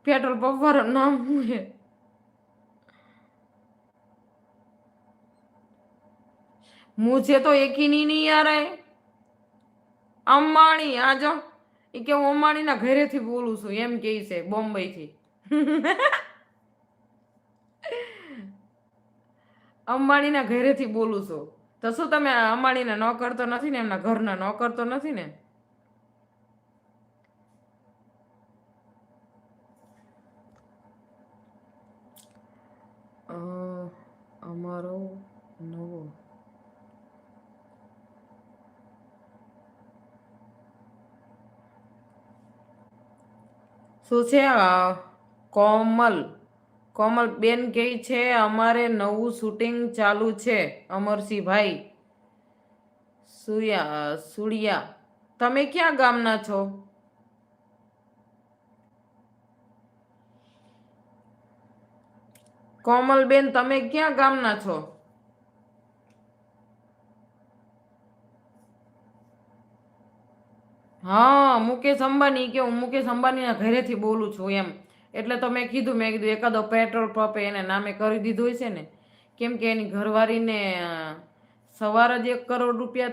Petrol pump વાળાનું નામ શું છે? मुझे तो यकीन ही नहीं आ रहा है. અંબાણી આ જો એ કે હું અંબાણીના ઘરેથી બોલું છું એમ કે છે બોમ્બેથી. અંબાણીના ઘરેથી બોલું છું. તો શું તમે અંબાણીના નોકર તો નથી ને? એમના ઘરના નોકર તો નથી ને? અમારો નવો શું છે? કોમલ બેન કહે છે અમારે નવું શૂટિંગ ચાલુ છે. અમરસિંહભાઈ સુડિયા, તમે ક્યાં ગામના છો? કોમલબેન તમે ક્યાં ગામના છો? હા, મુકેશ અંબાણી કે હું મુકેશ અંબાણીના ઘરેથી બોલું છું એમ. એટલે તો મેં કીધું એકાદો પેટ્રોલ પંપ એને નામે કરી દીધું હશે ને, કેમ કે એની ઘરવાળીને સવાર જ 1 કરોડ રૂપિયાથી